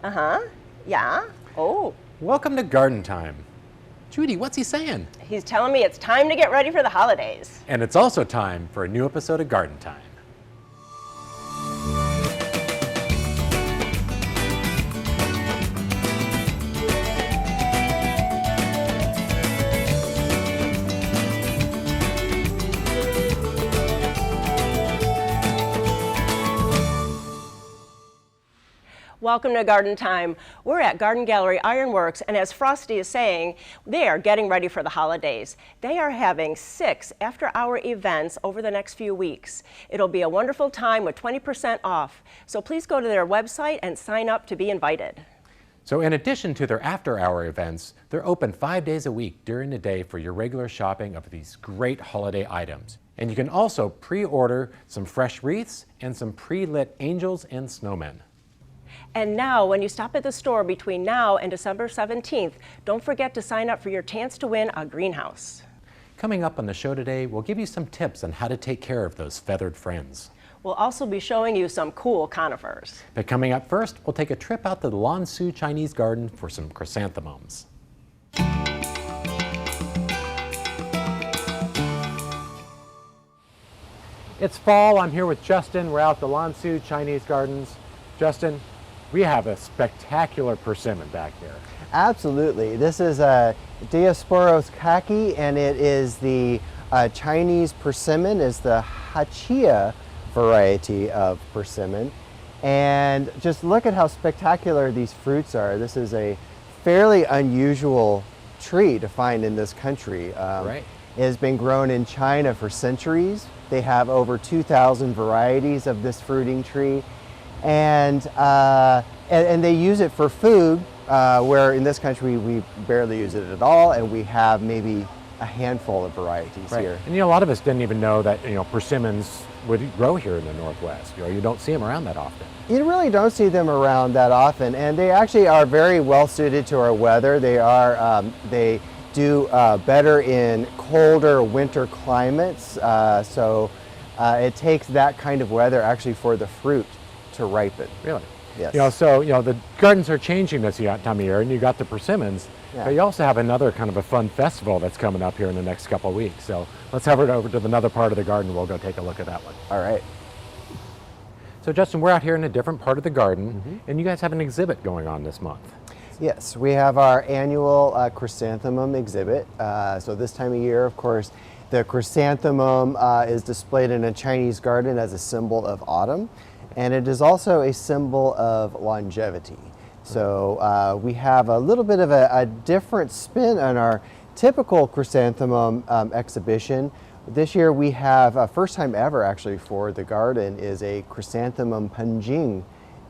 Uh-huh. Yeah. Oh. Welcome to Garden Time. Judy, what's he saying? He's telling me it's time to get ready for the holidays. And it's also time for a new episode of Garden Time. Welcome to Garden Time. We're at Garden Gallery Ironworks, and as Frosty is saying, they are getting ready for the holidays. They are having 6 after-hour events over the next few weeks. It'll be a wonderful time with 20% off. So please go to their website and sign up to be invited. So in addition to their after-hour events, they're open 5 days a week during the day for your regular shopping of these great holiday items. And you can also pre-order some fresh wreaths and some pre-lit angels and snowmen. And now, when you stop at the store between now and December 17th, don't forget to sign up for your chance to win a greenhouse. Coming up on the show today, we'll give you some tips on how to take care of those feathered friends. We'll also be showing you some cool conifers. But coming up first, we'll take a trip out to the Lan Su Chinese Garden for some chrysanthemums. It's fall. I'm here with Justin. We're out at the Lan Su Chinese Gardens. Justin, we have a spectacular persimmon back here. Absolutely. This is a Diosporos kaki, and it is the Chinese persimmon, is the Hachia variety of persimmon. And just look at how spectacular these fruits are. This is a fairly unusual tree to find in this country. Right. It has been grown in China for centuries. They have over 2,000 varieties of this fruiting tree. And they use it for food, where in this country we barely use it at all, and we have maybe a handful of varieties here. And a lot of us didn't even know that persimmons would grow here in the Northwest. You don't see them around that often. You really don't see them around that often, and they actually are very well suited to our weather. They do better in colder winter climates, so it takes that kind of weather actually for the fruit to ripen. Really? Yes. The gardens are changing this time of year, and you got the persimmons, but you also have another kind of a fun festival that's coming up here in the next couple of weeks. So let's head over to another part of the garden. We'll go take a look at that one. All right. So Justin, we're out here in a different part of the garden, and you guys have an exhibit going on this month. Yes, we have our annual chrysanthemum exhibit. So this time of year, of course, the chrysanthemum is displayed in a Chinese garden as a symbol of autumn. And it is also a symbol of longevity. So we have a little bit of a different spin on our typical chrysanthemum exhibition. This year we have, first time ever actually for the garden, is a chrysanthemum penjing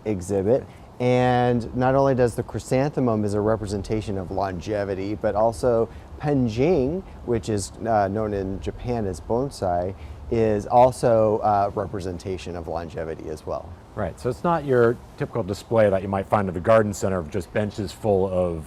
exhibit. And not only does the chrysanthemum is a representation of longevity, but also penjing, which is known in Japan as bonsai, is also a representation of longevity as well. Right, so it's not your typical display that you might find at the garden center of just benches full of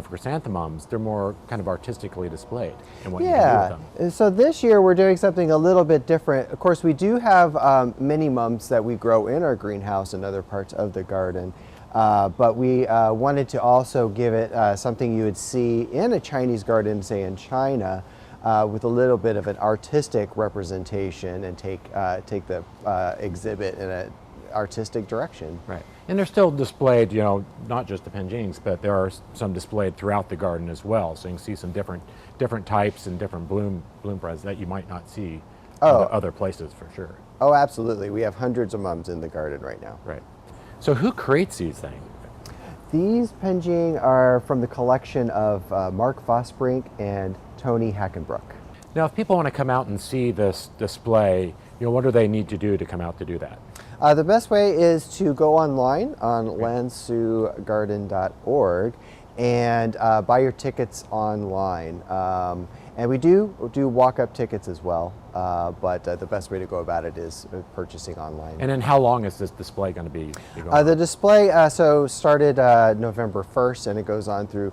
chrysanthemums. They're more kind of artistically displayed in what you can do with them. So this year we're doing something a little bit different. Of course, we do have mini mums that we grow in our greenhouse and other parts of the garden. But we wanted to also give it something you would see in a Chinese garden, say in China, with a little bit of an artistic representation and take the exhibit in an artistic direction. Right, and they're still displayed, not just the penjings, but there are some displayed throughout the garden as well. So you can see some different types and different bloom presents that you might not see other places for sure. Oh, absolutely. We have hundreds of mums in the garden right now. Right. So who creates these things? These penjing are from the collection of Mark Vosbrink and Tony Hackenbrook. Now, if people want to come out and see this display, what do they need to do to come out to do that? The best way is to go online on lansugarden.org and buy your tickets online. And we do walk-up tickets as well, but the best way to go about it is purchasing online. And then how long is this display going to be going on? The display started November 1st, and it goes on through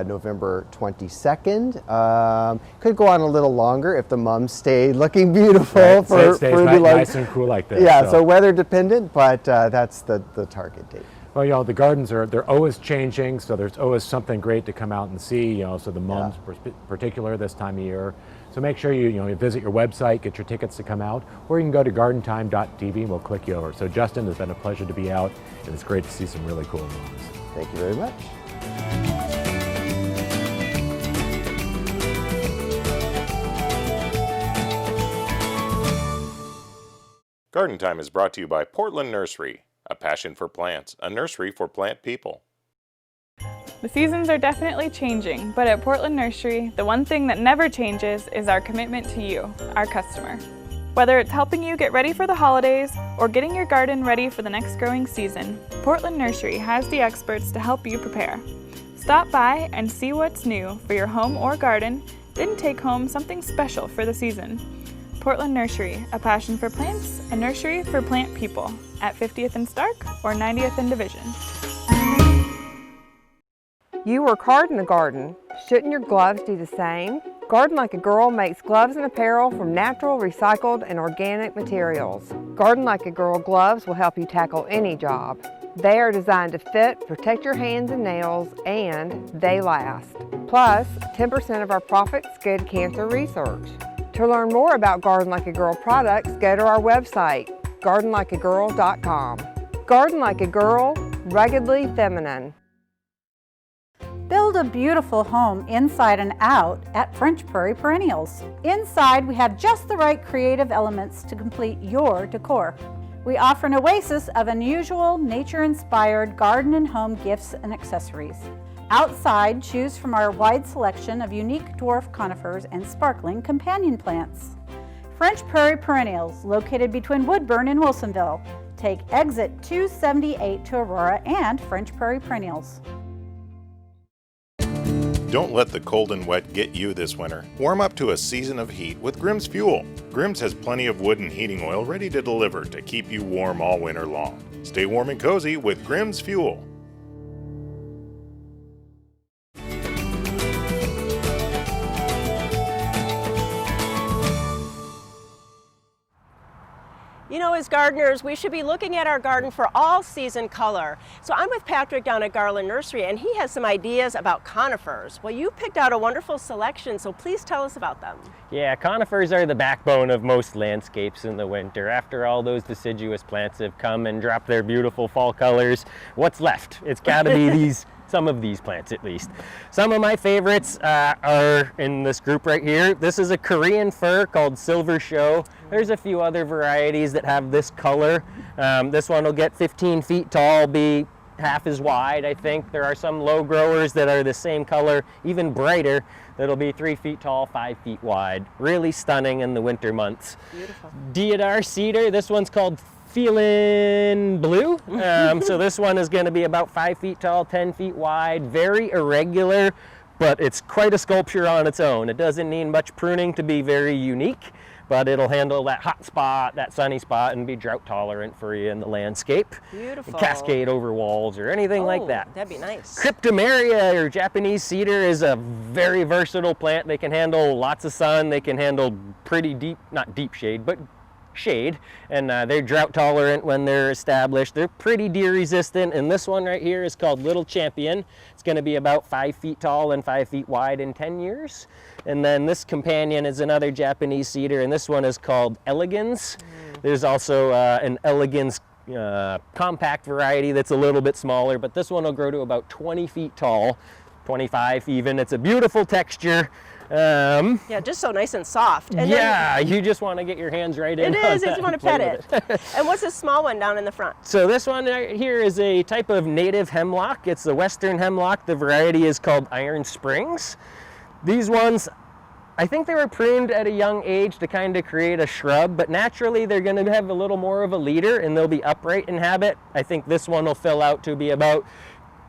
November 22nd. Could go on a little longer if the mums stay looking beautiful. Right, so it for stays nice and cool like this. Yeah, so weather dependent, but that's the target date. Well, you know, the gardens they're always changing, so there's always something great to come out and see, you know, so the mums particular this time of year. So make sure you visit your website, get your tickets to come out, or you can go to gardentime.tv and we'll click you over. So Justin, it's been a pleasure to be out, and it's great to see some really cool mums. Thank you very much. Garden Time is brought to you by Portland Nursery, a passion for plants, a nursery for plant people. The seasons are definitely changing, but at Portland Nursery, the one thing that never changes is our commitment to you, our customer. Whether it's helping you get ready for the holidays or getting your garden ready for the next growing season, Portland Nursery has the experts to help you prepare. Stop by and see what's new for your home or garden, then take home something special for the season. Portland Nursery, a passion for plants, a nursery for plant people, at 50th and Stark or 90th and Division. You work hard in the garden. Shouldn't your gloves do the same? Garden Like a Girl makes gloves and apparel from natural, recycled, and organic materials. Garden Like a Girl gloves will help you tackle any job. They are designed to fit, protect your hands and nails, and they last. Plus, 10% of our profits go to cancer research. To learn more about Garden Like a Girl products, go to our website, gardenlikeagirl.com. Garden Like a Girl, ruggedly feminine. Build a beautiful home inside and out at French Prairie Perennials. Inside, we have just the right creative elements to complete your decor. We offer an oasis of unusual, nature-inspired garden and home gifts and accessories. Outside, choose from our wide selection of unique dwarf conifers and sparkling companion plants. French Prairie Perennials, located between Woodburn and Wilsonville. Take exit 278 to Aurora and French Prairie Perennials. Don't let the cold and wet get you this winter. Warm up to a season of heat with Grimm's Fuel. Grimm's has plenty of wood and heating oil ready to deliver to keep you warm all winter long. Stay warm and cozy with Grimm's Fuel. You know, as gardeners, we should be looking at our garden for all season color. So I'm with Patrick down at Garland Nursery, and he has some ideas about conifers. Well, you picked out a wonderful selection, so please tell us about them. Yeah, conifers are the backbone of most landscapes in the winter. After all those deciduous plants have come and dropped their beautiful fall colors, what's left? It's got to be some of these plants at least. Some of my favorites are in this group right here. This is a Korean fir called Silver Show. There's a few other varieties that have this color. This one will get 15 feet tall, be half as wide, I think. There are some low growers that are the same color, even brighter, that'll be 3 feet tall, 5 feet wide. Really stunning in the winter months. Beautiful. Deodar cedar, this one's called Feeling Blue. So this one is going to be about 5 feet tall, 10 feet wide, very irregular, but it's quite a sculpture on its own. It doesn't need much pruning to be very unique, but it'll handle that hot spot, that sunny spot, and be drought tolerant for you in the landscape. Beautiful. Cascade over walls or anything like that. That'd be nice. Cryptomeria or Japanese cedar is a very versatile plant. They can handle lots of sun. They can handle pretty deep, not deep shade, but shade, and they're drought tolerant when they're established. They're pretty deer resistant, and this one right here is called Little Champion. It's going to be about 5 feet tall and 5 feet wide in 10 years. And then this companion is another Japanese cedar, and this one is called Elegans. There's also an Elegans compact variety that's a little bit smaller, but this one will grow to about 20 feet tall, 25 even. It's a beautiful texture. Yeah, just so nice and soft. And yeah, you just want to get your hands right in. It is, you just want to pet it. And what's this small one down in the front? So this one right here is a type of native hemlock. It's the western hemlock. The variety is called Iron Springs. These ones, I think they were pruned at a young age to kind of create a shrub, but naturally they're going to have a little more of a leader and they'll be upright in habit. I think this one will fill out to be about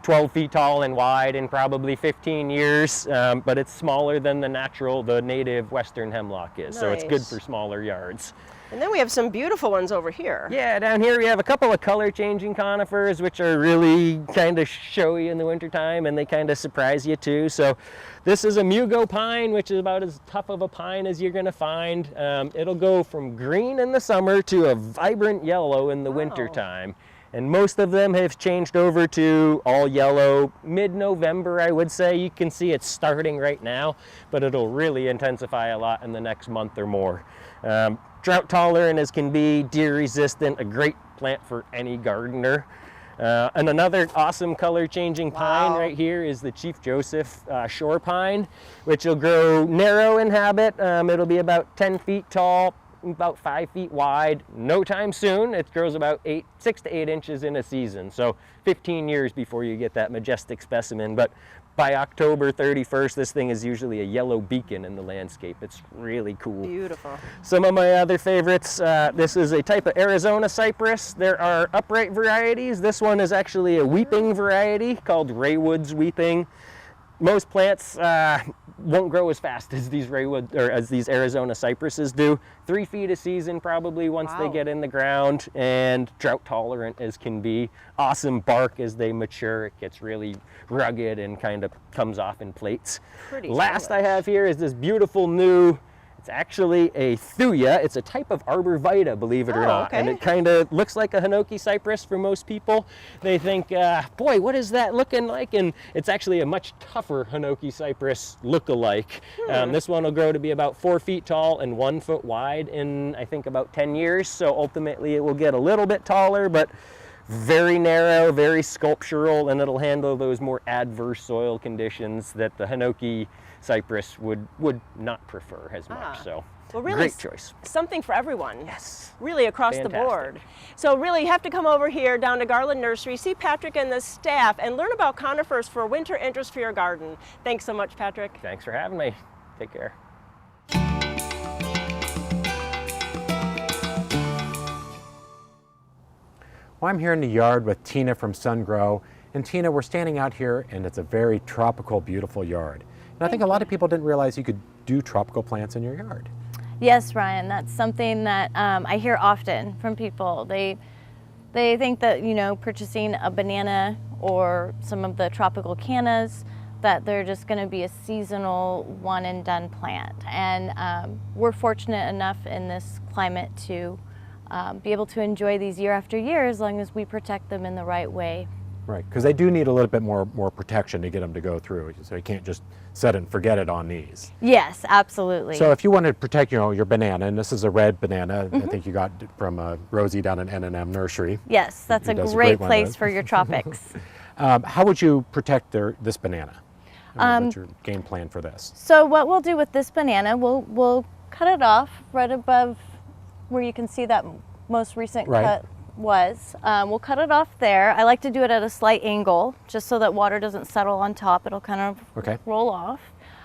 12 feet tall and wide in probably 15 years, but it's smaller than the native western hemlock is. Nice. So it's good for smaller yards. And then we have some beautiful ones over here. Yeah, down here we have a couple of color changing conifers, which are really kind of showy in the wintertime, and they kind of surprise you too. So this is a Mugo pine, which is about as tough of a pine as you're going to find. It'll go from green in the summer to a vibrant yellow in the wintertime. And most of them have changed over to all yellow mid-November, I would say. You can see it's starting right now, but it'll really intensify a lot in the next month or more. Drought tolerant as can be, deer resistant, a great plant for any gardener. And another awesome color changing pine right here is the Chief Joseph shore pine, which will grow narrow in habit. It'll be about 10 feet tall, about 5 feet wide. No time soon. It grows about 6 to 8 inches in a season. So 15 years before you get that majestic specimen. But by October 31st, this thing is usually a yellow beacon in the landscape. It's really cool. Beautiful. Some of my other favorites, this is a type of Arizona cypress. There are upright varieties. This one is actually a weeping variety called Raywood's weeping. Most plants won't grow as fast as these Arizona cypresses do. 3 feet a season probably once they get in the ground, and drought tolerant as can be. Awesome bark as they mature. It gets really rugged and kind of comes off in plates. Last I have here is this beautiful new, it's actually a thuya. It's a type of arborvitae, believe it or not. Okay. And it kind of looks like a hinoki cypress for most people. They think, boy, what is that looking like? And it's actually a much tougher hinoki cypress look-alike. This one will grow to be about 4 feet tall and 1 foot wide in, I think, about 10 years. So ultimately it will get a little bit taller, but very narrow, very sculptural, and it'll handle those more adverse soil conditions that the hinoki cypress would not prefer as much. So well, really great choice. Something for everyone. Yes. Really across the board. So really you have to come over here down to Garland Nursery, see Patrick and the staff, and learn about conifers for winter interest for your garden. Thanks so much, Patrick. Thanks for having me. Take care. Well, I'm here in the yard with Tina from SunGrow. And Tina, we're standing out here and it's a very tropical, beautiful yard. And I think a lot of people didn't realize you could do tropical plants in your yard. Yes, Ryan, that's something that I hear often from people. They think that, you know, purchasing a banana or some of the tropical cannas, that they're just going to be a seasonal one and done plant. And we're fortunate enough in this climate to be able to enjoy these year after year as long as we protect them in the right way. Right, because they do need a little bit more protection to get them to go through. So you can't just set it and forget it on these. Yes, absolutely. So if you want to protect, you know, your banana, and this is a red banana, I think you got from Rosie down in N&M Nursery. Yes, that's a great place for your tropics. How would you protect this banana? What's your game plan for this? So what we'll do with this banana, we'll cut it off right above where you can see that most recent cut was. We'll cut it off there. I like to do it at a slight angle just so that water doesn't settle on top. It'll kind of roll off.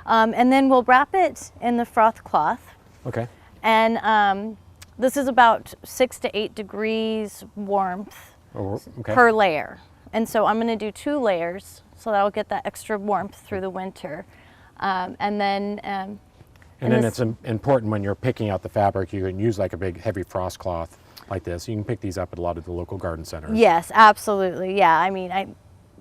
And then we'll wrap it in the froth cloth. Okay. And this is about 6 to 8 degrees warmth per layer. And so I'm going to do 2 layers so that'll get that extra warmth through the winter. And then it's important when you're picking out the fabric, you can use like a big heavy frost cloth like this. You can pick these up at a lot of the local garden centers. Yes, absolutely. Yeah, I mean,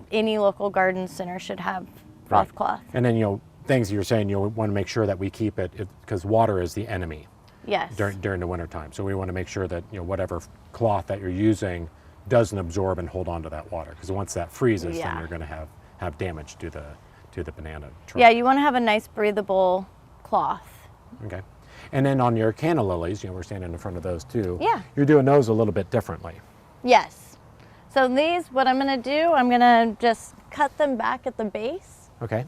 any local garden center should have froth cloth. And then, you know, things you're saying, you want to make sure that we keep it, because water is the enemy. Yes. During the winter time. So we want to make sure that, you know, whatever cloth that you're using doesn't absorb and hold on to that water, because once that freezes, then you're going to have damage to the banana trunk. Yeah, you want to have a nice breathable cloth. Okay. And then on your canna lilies, you know, we're standing in front of those too. Yeah. You're doing those a little bit differently. Yes. So these, what I'm going to do, I'm going to just cut them back at the base. Okay.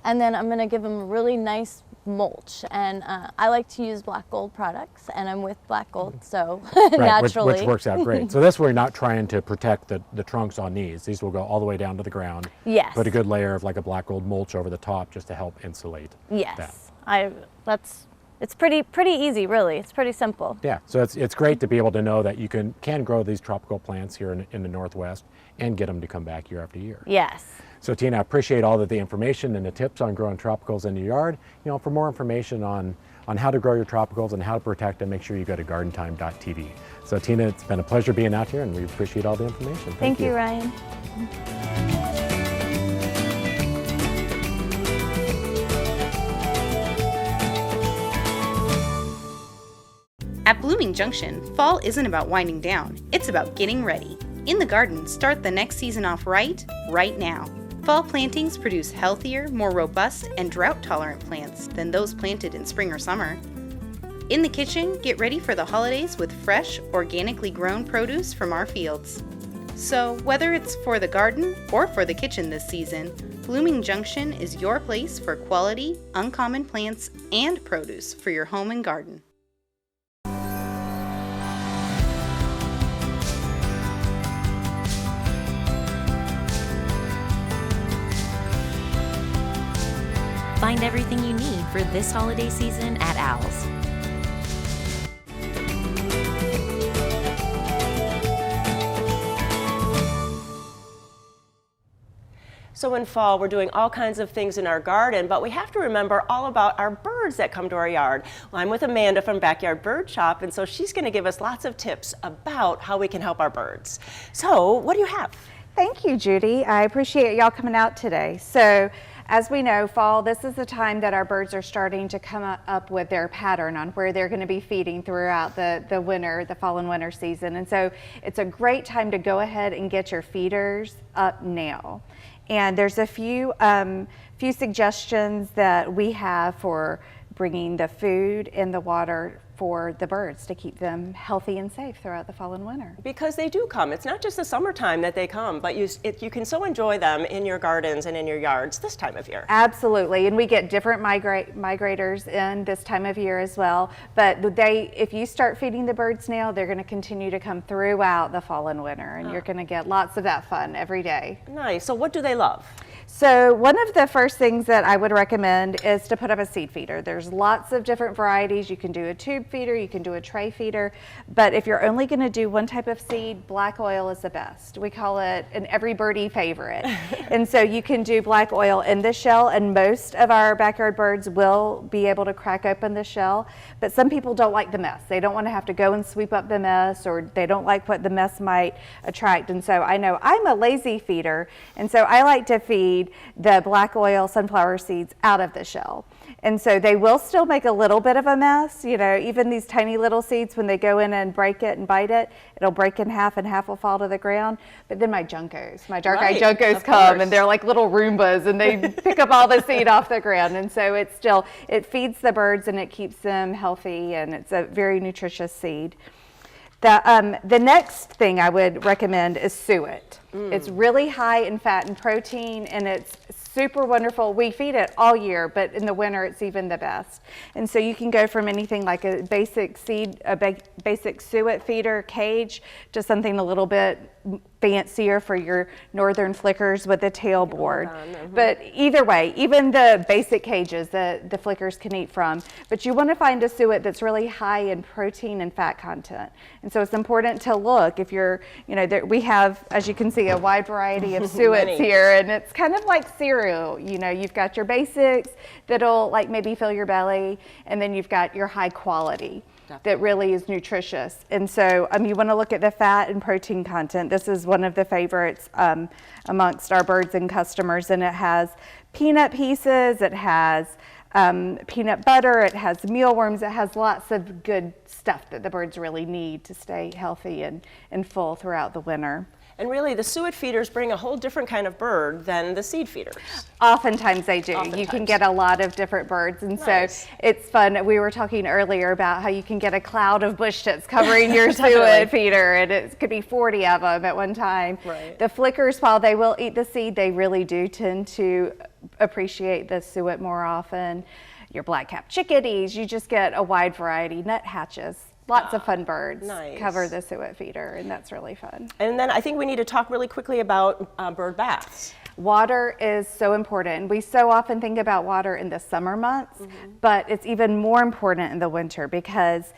And then I'm going to give them a really nice mulch. And I like to use black gold products, and I'm with black gold, so naturally. Which works out great. So this way, we're not trying to protect the trunks on these. These will go all the way down to the ground. Yes. Put a good layer of like a black gold mulch over the top just to help insulate. Yes. It's pretty easy, really. It's pretty simple. Yeah, so it's great to be able to know that you can grow these tropical plants here in the Northwest and get them to come back year after year. Yes. So Tina, I appreciate all of the information and the tips on growing tropicals in your yard. You know, for more information on on how to grow your tropicals and how to protect them, make sure you go to gardentime.tv. So Tina, it's been a pleasure being out here, and we appreciate all the information. Thank you, Ryan. At Blooming Junction, fall isn't about winding down, it's about getting ready. In the garden, start the next season off right now. Fall plantings produce healthier, more robust, and drought-tolerant plants than those planted in spring or summer. In the kitchen, get ready for the holidays with fresh, organically grown produce from our fields. So, whether it's for the garden or for the kitchen this season, Blooming Junction is your place for quality, uncommon plants and produce for your home and garden. Find everything you need for this holiday season at Owls. So in fall, we're doing all kinds of things in our garden, but we have to remember all about our birds that come to our yard. Well, I'm with Amanda from Backyard Bird Shop, and so she's going to give us lots of tips about how we can help our birds. So what do you have? Thank you, Judy. I appreciate y'all coming out today. So, as we know, fall, this is the time that our birds are starting to come up with their pattern on where they're going to be feeding throughout the winter, the fall and winter season. And so it's a great time to go ahead and get your feeders up now. And there's a few suggestions that we have for bringing the food and the water for the birds to keep them healthy and safe throughout the fall and winter. Because they do come. It's not just the summertime that they come, but you can so enjoy them in your gardens and in your yards this time of year. Absolutely, and we get different migrators in this time of year as well. But if you start feeding the birds now, they're going to continue to come throughout the fall and winter, and you're going to get lots of that fun every day. Nice. So what do they love? So one of the first things that I would recommend is to put up a seed feeder. There's lots of different varieties. You can do a tube feeder, you can do a tray feeder, but if you're only going to do one type of seed, black oil is the best. We call it an every birdie favorite. And so you can do black oil in the shell, and most of our backyard birds will be able to crack open the shell, but some people don't like the mess. They don't want to have to go and sweep up the mess, or they don't like what the mess might attract. And so I know I'm a lazy feeder, and so I like to feed the black oil sunflower seeds out of the shell. And so they will still make a little bit of a mess. You know, even these tiny little seeds, when they go in and break it and bite it, it'll break in half and half will fall to the ground. But then my juncos, my dark-eyed juncos come, and they're like little Roombas, and they pick up all the seed off the ground. And so it feeds the birds and it keeps them healthy, and it's a very nutritious seed. The next thing I would recommend is suet. It's really high in fat and protein, and it's super wonderful. We feed it all year, but in the winter it's even the best. And so you can go from anything like a basic suet feeder cage to something a little bit fancier for your northern flickers with a tailboard. But either way, even the basic cages that the flickers can eat from, but you want to find a suet that's really high in protein and fat content. And so it's important to look if you're, we have, as you can see, a wide variety of suets here, and it's kind of like cereal. You've got your basics that'll like maybe fill your belly, and then you've got your high quality that really is nutritious. And so you want to look at the fat and protein content. This is one of the favorites amongst our birds and customers, and it has peanut pieces, it has peanut butter, it has mealworms, it has lots of good stuff that the birds really need to stay healthy and full throughout the winter. And really, the suet feeders bring a whole different kind of bird than the seed feeders. Oftentimes they do. You can get a lot of different birds, and so it's fun. We were talking earlier about how you can get a cloud of bush tits covering your suet feeder, and it could be 40 of them at one time. Right. The flickers, while they will eat the seed, they really do tend to appreciate the suet more often. Your black-capped chickadees, you just get a wide variety. Nuthatches. Lots of fun birds cover the suet feeder, and that's really fun. And then I think we need to talk really quickly about bird baths. Water is so important. We so often think about water in the summer months, but it's even more important in the winter because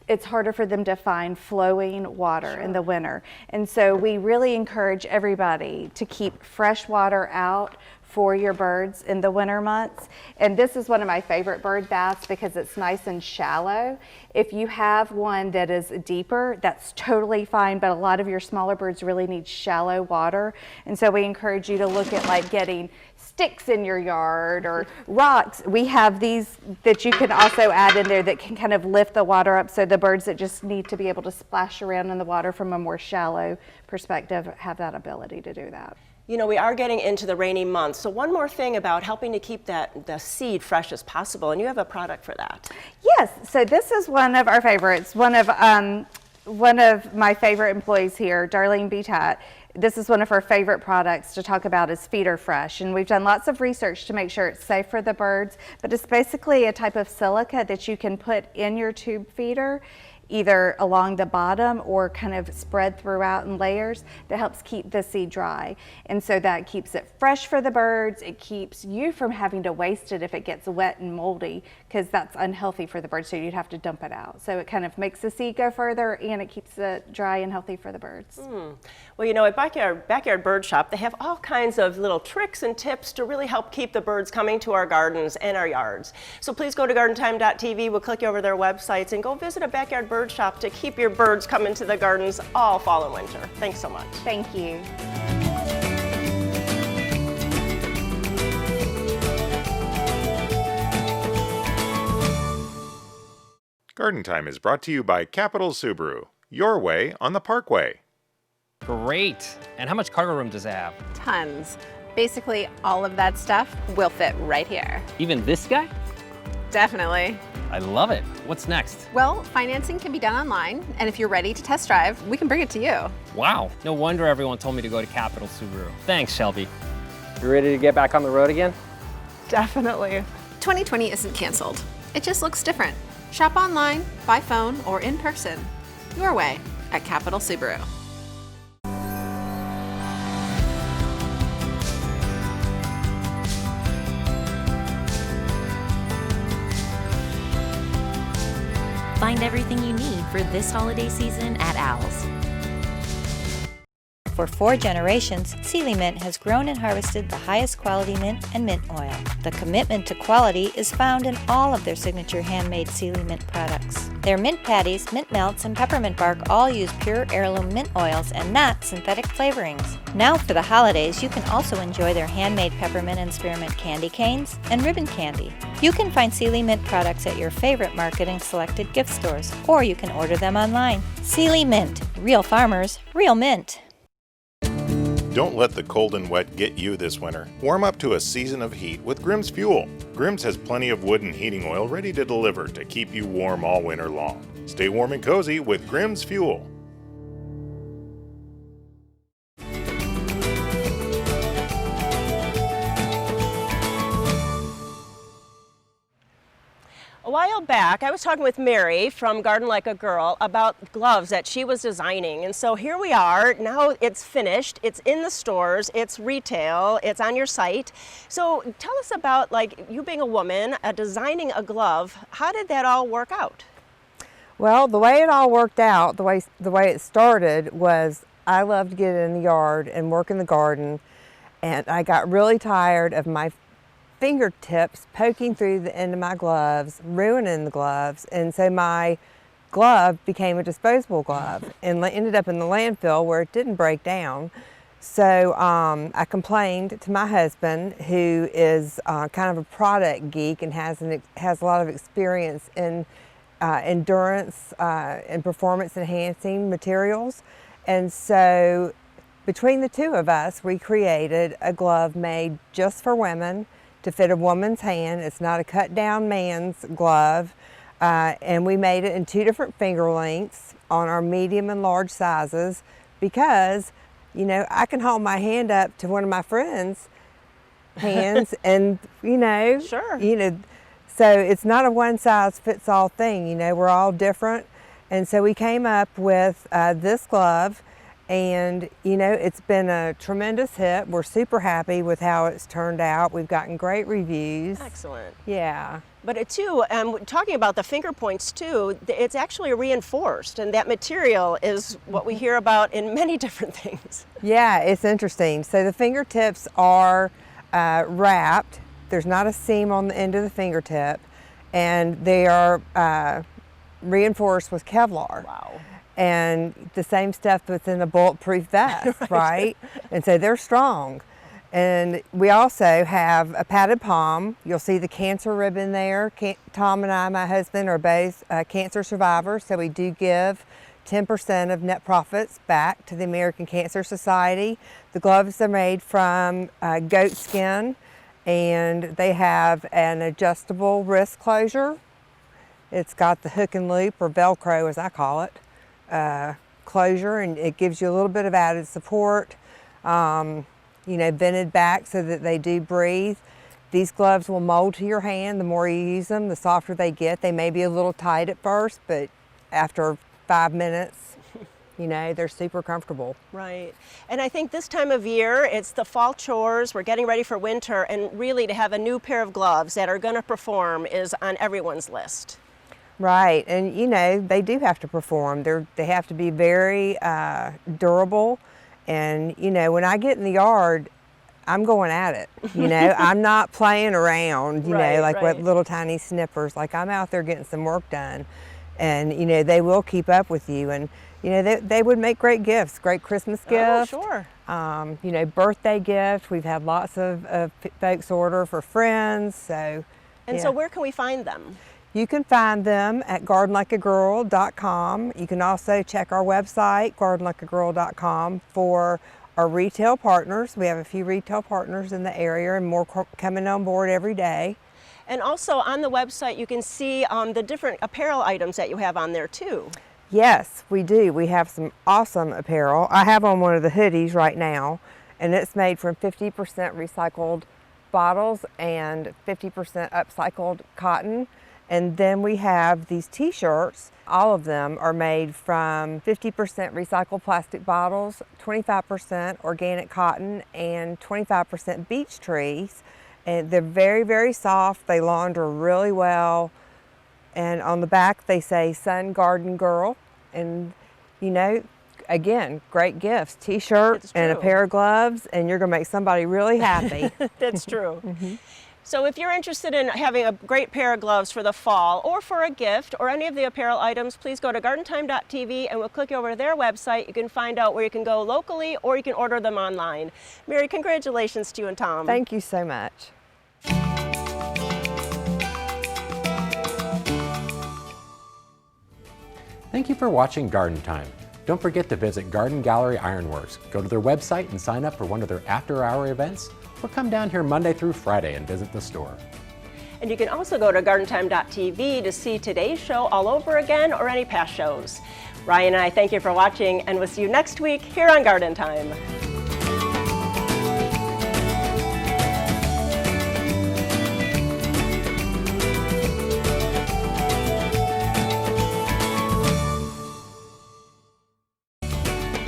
it's harder for them to find flowing water in the winter. And so we really encourage everybody to keep fresh water out for your birds in the winter months. And this is one of my favorite bird baths because it's nice and shallow. If you have one that is deeper, that's totally fine, but a lot of your smaller birds really need shallow water. And so we encourage you to look at like getting sticks in your yard or rocks. We have these that you can also add in there that can kind of lift the water up, so the birds that just need to be able to splash around in the water from a more shallow perspective have that ability to do that. You know, we are getting into the rainy months, so one more thing about helping to keep the seed fresh as possible, and you have a product for that. Yes, so this is one of our favorites. One of my favorite employees here, Darlene Betat, this is one of her favorite products to talk about is Feeder Fresh, and we've done lots of research to make sure it's safe for the birds, but it's basically a type of silica that you can put in your tube feeder, either along the bottom or kind of spread throughout in layers, that helps keep the seed dry. And so that keeps it fresh for the birds. It keeps you from having to waste it if it gets wet and moldy, because that's unhealthy for the birds, so you'd have to dump it out. So it kind of makes the seed go further, and it keeps it dry and healthy for the birds. Well, you know, at Backyard Bird Shop, they have all kinds of little tricks and tips to really help keep the birds coming to our gardens and our yards. So please go to gardentime.tv, we'll click you over their websites, and go visit a Backyard Bird Shop to keep your birds coming to the gardens all fall and winter. Thanks so much. Thank you. Garden Time is brought to you by Capital Subaru, your way on the Parkway. Great. And how much cargo room does it have? Tons. Basically, all of that stuff will fit right here. Even this guy? Definitely. I love it. What's next? Well, financing can be done online, and if you're ready to test drive, we can bring it to you. Wow. No wonder everyone told me to go to Capital Subaru. Thanks, Shelby. You ready to get back on the road again? Definitely. 2020 isn't canceled. It just looks different. Shop online, by phone, or in person. Your way at Capital Subaru. Find everything you need for this holiday season at Owl's. For 4 generations, Sealy Mint has grown and harvested the highest quality mint and mint oil. The commitment to quality is found in all of their signature handmade Sealy Mint products. Their mint patties, mint melts, and peppermint bark all use pure heirloom mint oils and not synthetic flavorings. Now for the holidays, you can also enjoy their handmade peppermint and spearmint candy canes and ribbon candy. You can find Sealy Mint products at your favorite Market and selected gift stores, or you can order them online. Sealy Mint. Real farmers, real mint. Don't let the cold and wet get you this winter. Warm up to a season of heat with Grimm's Fuel. Grimm's has plenty of wood and heating oil ready to deliver to keep you warm all winter long. Stay warm and cozy with Grimm's Fuel. A while back, I was talking with Mary from Garden Like a Girl about gloves that she was designing. And so here we are. Now it's finished. It's in the stores. It's retail. It's on your site. So tell us about, like, you being a woman, designing a glove. How did that all work out? Well, the way it all worked out, the way it started was I loved to get in the yard and work in the garden. And I got really tired of my fingertips poking through the end of my gloves, ruining the gloves, and so my glove became a disposable glove and ended up in the landfill where it didn't break down. So I complained to my husband, who is kind of a product geek and has a lot of experience in endurance and performance enhancing materials, and so between the two of us, we created a glove made just for women, to fit a woman's hand. It's not a cut down man's glove. And we made it in 2 different finger lengths on our medium and large sizes because, you know, I can hold my hand up to one of my friends' hands and, you know, sure. So it's not a one size fits all thing, you know, we're all different. And so we came up with this glove. And, you know, it's been a tremendous hit. We're super happy with how it's turned out. We've gotten great reviews. Excellent. Yeah. But it too, talking about the finger points too, it's actually reinforced, and that material is what we hear about in many different things. Yeah, it's interesting. So the fingertips are wrapped. There's not a seam on the end of the fingertip, and they are reinforced with Kevlar. Wow. And the same stuff that's in a bulletproof vest, right? And so they're strong. And we also have a padded palm. You'll see the cancer ribbon there. Tom and I, my husband, are both cancer survivors, so we do give 10% of net profits back to the American Cancer Society. The gloves are made from goat skin, and they have an adjustable wrist closure. It's got the hook and loop, or Velcro as I call it, closure, and it gives you a little bit of added support. You know, vented back so that they do breathe. These gloves will mold to your hand. The more you use them, the softer they get. They may be a little tight at first, but after 5 minutes, you know, they're super comfortable. Right. And I think this time of year, it's the fall chores, we're getting ready for winter, and really to have a new pair of gloves that are going to perform is on everyone's list. Right, and you know, they do have to perform. They have to be very durable. And you know, when I get in the yard, I'm going at it. You know, I'm not playing around, you know, like with little tiny snippers. Like, I'm out there getting some work done. And you know, they will keep up with you. And you know, they would make great gifts, great Christmas gifts. Oh, sure. You know, birthday gifts. We've had lots of folks order for friends. So. And so where can we find them? You can find them at gardenlikeagirl.com. You can also check our website, gardenlikeagirl.com, for our retail partners. We have a few retail partners in the area, and more coming on board every day. And also on the website, you can see the different apparel items that you have on there too. Yes, we do. We have some awesome apparel. I have on one of the hoodies right now, and it's made from 50% recycled bottles and 50% upcycled cotton. And then we have these t-shirts. All of them are made from 50% recycled plastic bottles, 25% organic cotton, and 25% beech trees. And they're very, very soft. They launder really well. And on the back they say Sun Garden Girl. And you know, again, great gifts. T-shirt and a pair of gloves, and you're gonna make somebody really happy. That's true. So if you're interested in having a great pair of gloves for the fall, or for a gift, or any of the apparel items, please go to gardentime.tv and we'll click you over to their website. You can find out where you can go locally, or you can order them online. Mary, congratulations to you and Tom. Thank you so much. Thank you for watching Garden Time. Don't forget to visit Garden Gallery Ironworks. Go to their website and sign up for one of their after-hour events, or come down here Monday through Friday and visit the store. And you can also go to gardentime.tv to see today's show all over again, or any past shows. Ryan and I thank you for watching, and we'll see you next week here on Garden Time.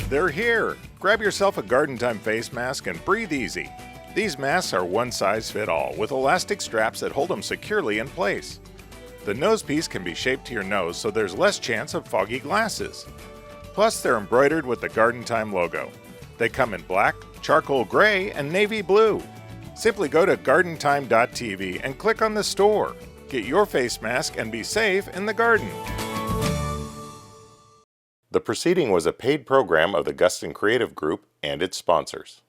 They're here! Grab yourself a Garden Time face mask and breathe easy. These masks are one size fit all, with elastic straps that hold them securely in place. The nose piece can be shaped to your nose, so there's less chance of foggy glasses. Plus, they're embroidered with the Garden Time logo. They come in black, charcoal gray, and navy blue. Simply go to gardentime.tv and click on the store. Get your face mask and be safe in the garden. The proceeding was a paid program of the Guston Creative Group and its sponsors.